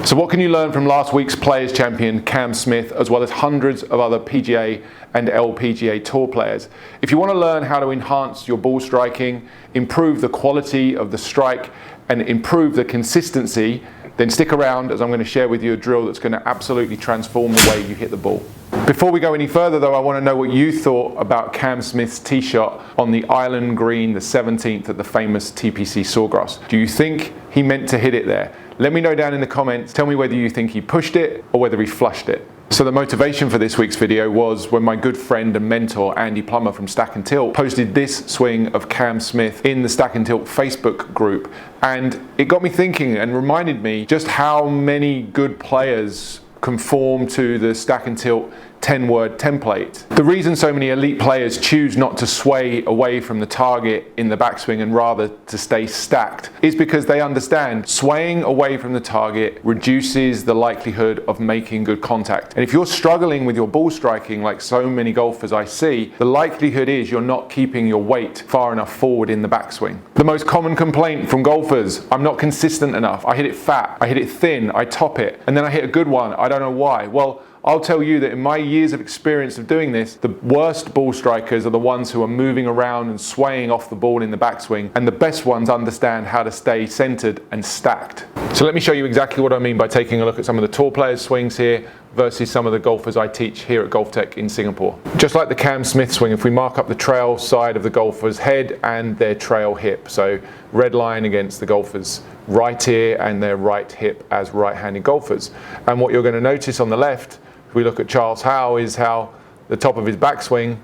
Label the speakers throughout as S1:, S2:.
S1: So what can you learn from last week's Players Champion Cam Smith, as well as hundreds of other PGA and LPGA Tour players? If you want to learn how to enhance your ball striking, improve the quality of the strike, and improve the consistency, then stick around as I'm going to share with you a drill that's going to absolutely transform the way you hit the ball. Before we go any further though, I want to know what you thought about Cam Smith's tee shot on the island green, the 17th at the famous TPC Sawgrass. Do you think he meant to hit it there? Let me know down in the comments. Tell me whether you think he pushed it or whether he flushed it. So the motivation for this week's video was when my good friend and mentor Andy Plummer from Stack and Tilt posted this swing of Cam Smith in the Stack and Tilt Facebook group, and it got me thinking and reminded me just how many good players conform to the Stack and Tilt 10-word template. The reason so many elite players choose not to sway away from the target in the backswing and rather to stay stacked is because they understand swaying away from the target reduces the likelihood of making good contact. And if you're struggling with your ball striking, like so many golfers I see, the likelihood is you're not keeping your weight far enough forward in the backswing. The most common complaint from golfers: I'm not consistent enough, I hit it fat, I hit it thin, I top it, and then I hit a good one, I don't know why. Well, I'll tell you that in my years of experience of doing this, the worst ball strikers are the ones who are moving around and swaying off the ball in the backswing, and the best ones understand how to stay centered and stacked. So let me show you exactly what I mean by taking a look at some of the tour players' swings here versus some of the golfers I teach here at GOLFTEC in Singapore. Just like the Cam Smith swing, if we mark up the trail side of the golfer's head and their trail hip, so red line against the golfer's right ear and their right hip as right-handed golfers. And what you're going to notice on the left, if we look at Charles Howe, is how the top of his backswing,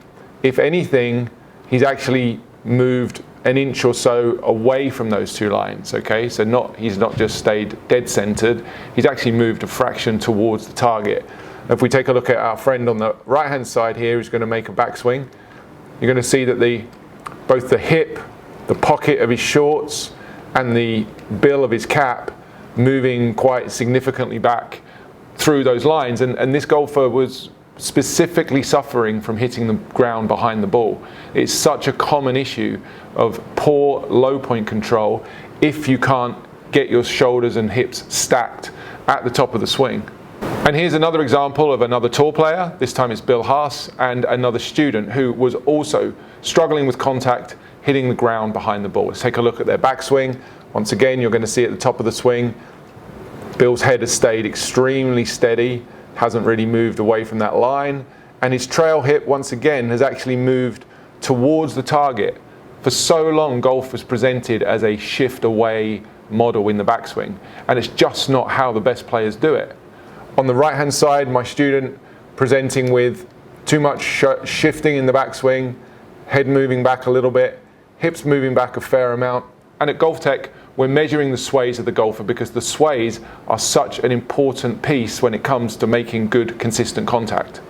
S1: if anything, he's actually moved an inch or so away from those two lines, okay? So he's not just stayed dead centered, he's actually moved a fraction towards the target. If we take a look at our friend on the right-hand side here who's going to make a backswing, you're going to see that both the hip, the pocket of his shorts, and the bill of his cap moving quite significantly back through those lines, and this golfer was specifically suffering from hitting the ground behind the ball. It's such a common issue of poor low point control if you can't get your shoulders and hips stacked at the top of the swing. And here's another example of another tour player. This time it's Bill Haas, and another student who was also struggling with contact, hitting the ground behind the ball. Let's take a look at their backswing. Once again, you're going to see at the top of the swing, Bill's head has stayed extremely steady, hasn't really moved away from that line, and his trail hip once again has actually moved towards the target. For so long, golf was presented as a shift away model in the backswing, and it's just not how the best players do it. On the right hand side, my student presenting with too much shifting in the backswing, head moving back a little bit, hips moving back a fair amount. And at GOLFTEC, we're measuring the sways of the golfer because the sways are such an important piece when it comes to making good, consistent contact.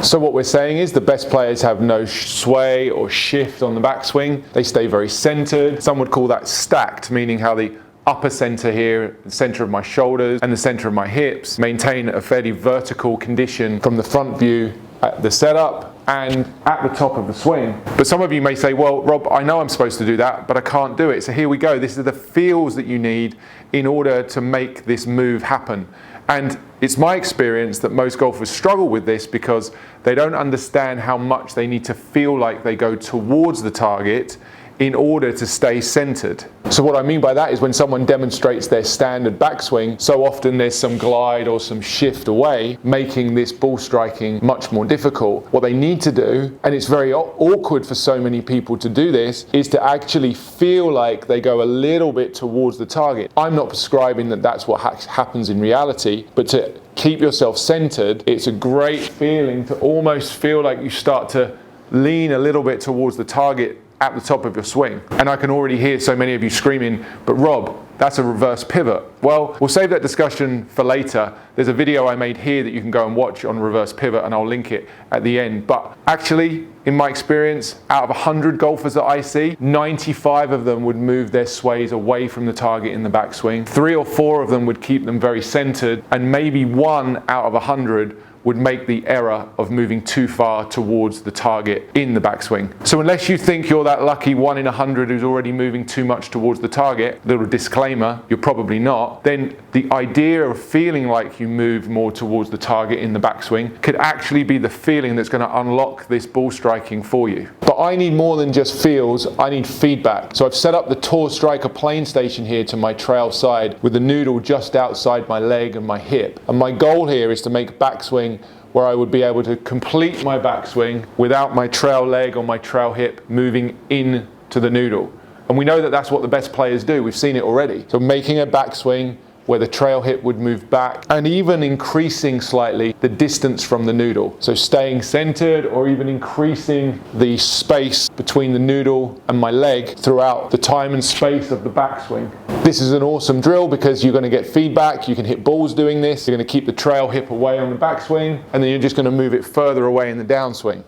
S1: So what we're saying is the best players have no sway or shift on the backswing. They stay very centered. Some would call that stacked, meaning how the upper center here, the center of my shoulders and the center of my hips maintain a fairly vertical condition from the front view at the setup and at the top of the swing. But some of you may say, well, Rob, I know I'm supposed to do that, but I can't do it. So here we go. This is the feels that you need in order to make this move happen. And it's my experience that most golfers struggle with this because they don't understand how much they need to feel like they go towards the target in order to stay centered. So what I mean by that is when someone demonstrates their standard backswing, so often there's some glide or some shift away, making this ball striking much more difficult. What they need to do, and it's very awkward for so many people to do this, is to actually feel like they go a little bit towards the target. I'm not prescribing that that's what happens in reality, but to keep yourself centered, it's a great feeling to almost feel like you start to lean a little bit towards the target at the top of your swing. And I can already hear so many of you screaming, but Rob, that's a reverse pivot. Well, we'll save that discussion for later. There's a video I made here that you can go and watch on reverse pivot, and I'll link it at the end. But actually, in my experience, out of 100 golfers that I see, 95 of them would move their sways away from the target in the backswing. 3 or 4 of them would keep them very centered, and maybe 1 out of 100 would make the error of moving too far towards the target in the backswing. So unless you think you're that lucky 1 in 100 who's already moving too much towards the target, little disclaimer, you're probably not, then the idea of feeling like you move more towards the target in the backswing could actually be the feeling that's going to unlock this ball striking for you. But I need more than just feels, I need feedback. So I've set up the Tour Striker plane station here to my trail side with the noodle just outside my leg and my hip. And my goal here is to make backswing where I would be able to complete my backswing without my trail leg or my trail hip moving in to the noodle. And we know that that's what the best players do. We've seen it already. So making a backswing where the trail hip would move back and even increasing slightly the distance from the noodle. So staying centered or even increasing the space between the noodle and my leg throughout the time and space of the backswing. This is an awesome drill because you're going to get feedback. You can hit balls doing this. You're going to keep the trail hip away on the backswing, and then you're just going to move it further away in the downswing.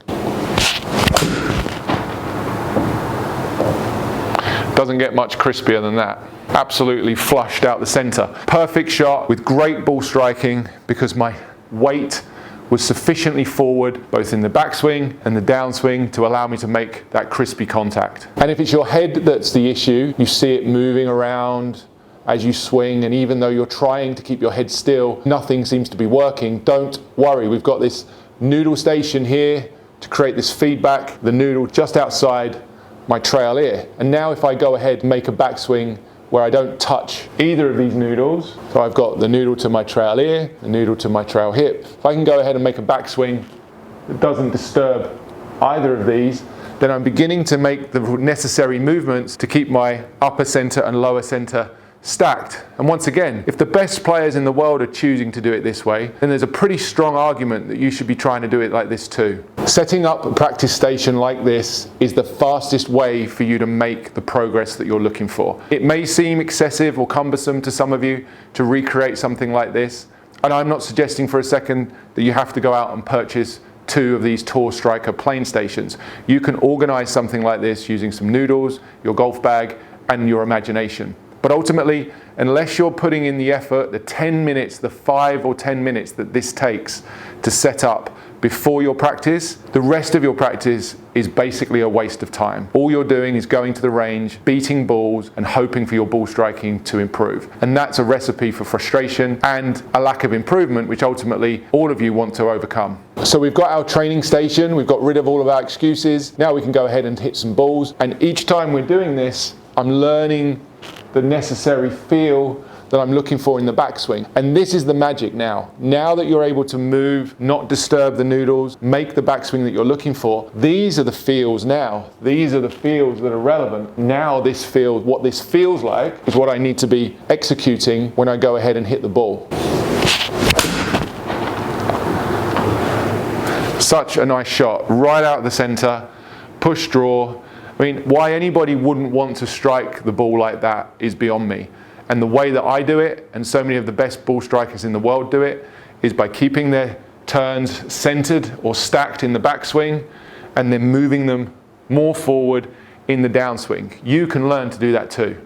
S1: Doesn't get much crispier than that. Absolutely flushed out the center. Perfect shot with great ball striking because my weight was sufficiently forward both in the backswing and the downswing to allow me to make that crispy contact. And if it's your head that's the issue, you see it moving around as you swing, and even though you're trying to keep your head still, nothing seems to be working, don't worry. We've got this noodle station here to create this feedback, the noodle just outside my trail ear. And now if I go ahead and make a backswing where I don't touch either of these noodles, so I've got the noodle to my trail ear, the noodle to my trail hip. If I can go ahead and make a backswing that doesn't disturb either of these, then I'm beginning to make the necessary movements to keep my upper center and lower center stacked. And once again, if the best players in the world are choosing to do it this way, then there's a pretty strong argument that you should be trying to do it like this too. Setting up a practice station like this is the fastest way for you to make the progress that you're looking for. It may seem excessive or cumbersome to some of you to recreate something like this, and I'm not suggesting for a second that you have to go out and purchase 2 of these Tour Striker plane stations. You can organize something like this using some noodles, your golf bag, and your imagination. But ultimately, unless you're putting in the effort, the 10 minutes, the 5 or 10 minutes that this takes to set up before your practice, the rest of your practice is basically a waste of time. All you're doing is going to the range, beating balls, and hoping for your ball striking to improve. And that's a recipe for frustration and a lack of improvement, which ultimately all of you want to overcome. So we've got our training station, we've got rid of all of our excuses. Now we can go ahead and hit some balls. And each time we're doing this, I'm learning the necessary feel that I'm looking for in the backswing. And this is the magic now. Now that you're able to move, not disturb the noodles, make the backswing that you're looking for, these are the feels now. These are the feels that are relevant. Now this feels, what this feels like is what I need to be executing when I go ahead and hit the ball. Such a nice shot, right out of the center, push draw. I mean, why anybody wouldn't want to strike the ball like that is beyond me. And the way that I do it, and so many of the best ball strikers in the world do it, is by keeping their turns centered or stacked in the backswing and then moving them more forward in the downswing. You can learn to do that too.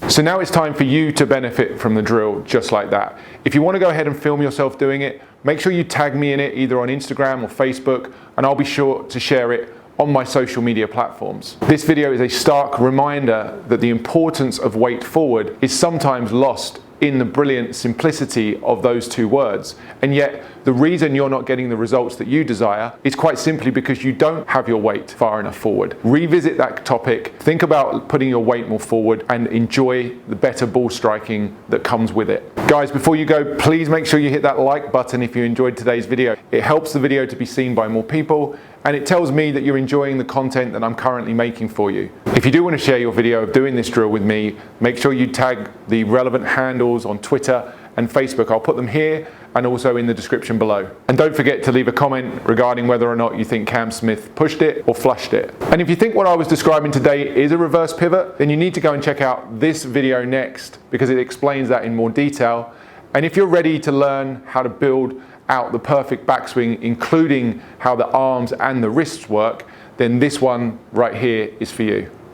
S1: So now it's time for you to benefit from the drill just like that. If you want to go ahead and film yourself doing it, make sure you tag me in it either on Instagram or Facebook, and I'll be sure to share it on my social media platforms. This video is a stark reminder that the importance of weight forward is sometimes lost in the brilliant simplicity of those 2 words. And yet, the reason you're not getting the results that you desire is quite simply because you don't have your weight far enough forward. Revisit that topic, think about putting your weight more forward, and enjoy the better ball striking that comes with it. Guys, before you go, please make sure you hit that like button if you enjoyed today's video. It helps the video to be seen by more people, and it tells me that you're enjoying the content that I'm currently making for you. If you do want to share your video of doing this drill with me, make sure you tag the relevant handles on Twitter and Facebook. I'll put them here and also in the description below. And don't forget to leave a comment regarding whether or not you think Cam Smith pushed it or flushed it. And if you think what I was describing today is a reverse pivot, then you need to go and check out this video next, because it explains that in more detail. And if you're ready to learn how to build out the perfect backswing, including how the arms and the wrists work, then this one right here is for you.